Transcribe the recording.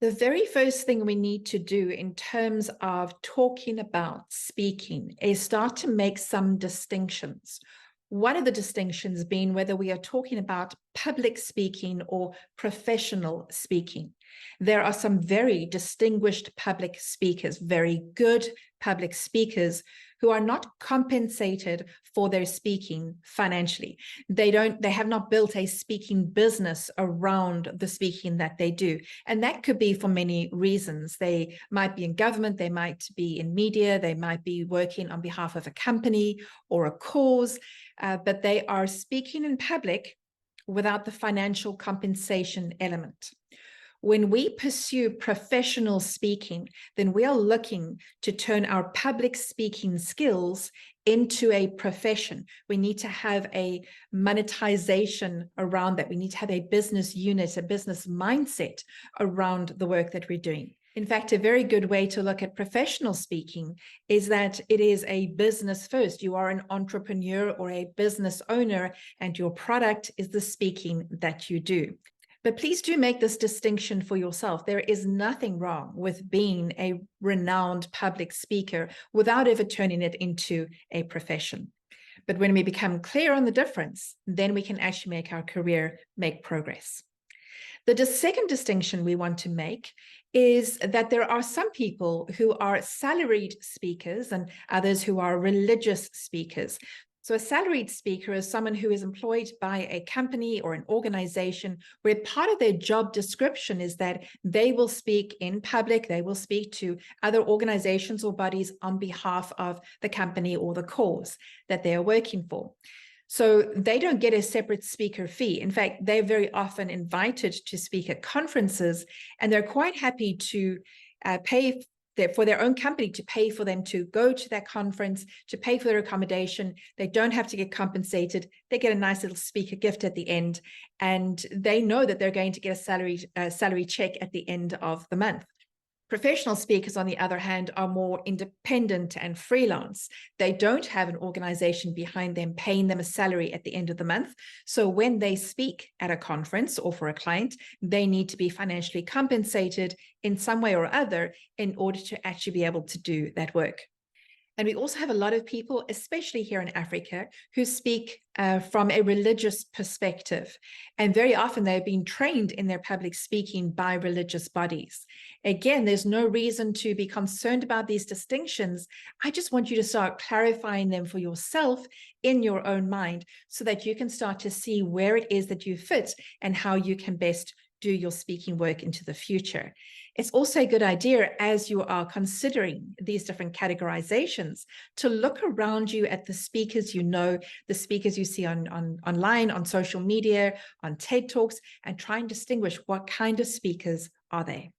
The very first thing we need to do in terms of talking about speaking is start to make some distinctions. One of the distinctions being whether we are talking about public speaking or professional speaking. There are some very distinguished public speakers, very good public speakers who are not compensated for their speaking financially. They have not built a speaking business around the speaking that they do. And that could be for many reasons. They might be in government, they might be in media, they might be working on behalf of a company or a cause, but they are speaking in public without the financial compensation element. When we pursue professional speaking, then we are looking to turn our public speaking skills into a profession. We need to have a monetization around that. We need to have a business unit, a business mindset around the work that we're doing. In fact, a very good way to look at professional speaking is that it is a business first. You are an entrepreneur or a business owner, and your product is the speaking that you do. But please do make this distinction for yourself. There is nothing wrong with being a renowned public speaker without ever turning it into a profession. But when we become clear on the difference, then we can actually make our career make progress. The second distinction we want to make is that there are some people who are salaried speakers and others who are religious speakers. So a salaried speaker is someone who is employed by a company or an organization where part of their job description is that they will speak in public, they will speak to other organizations or bodies on behalf of the company or the cause that they are working for. So they don't get a separate speaker fee. In fact, they're very often invited to speak at conferences, and they're quite happy to pay for their own company to pay for them to go to that conference, to pay for their accommodation. They don't have to get compensated. They get a nice little speaker gift at the end, and they know that they're going to get a salary check at the end of the month. Professional speakers, on the other hand, are more independent and freelance. They don't have an organization behind them paying them a salary at the end of the month. So when they speak at a conference or for a client, they need to be financially compensated in some way or other in order to actually be able to do that work. And we also have a lot of people, especially here in Africa, who speak from a religious perspective. And very often they're being trained in their public speaking by religious bodies. Again, there's no reason to be concerned about these distinctions. I just want you to start clarifying them for yourself in your own mind so that you can start to see where it is that you fit and how you can best do your speaking work into the future. It's also a good idea as you are considering these different categorizations to look around you at the speakers you know, the speakers you see online, on social media, on TED Talks, and try and distinguish what kind of speakers are they.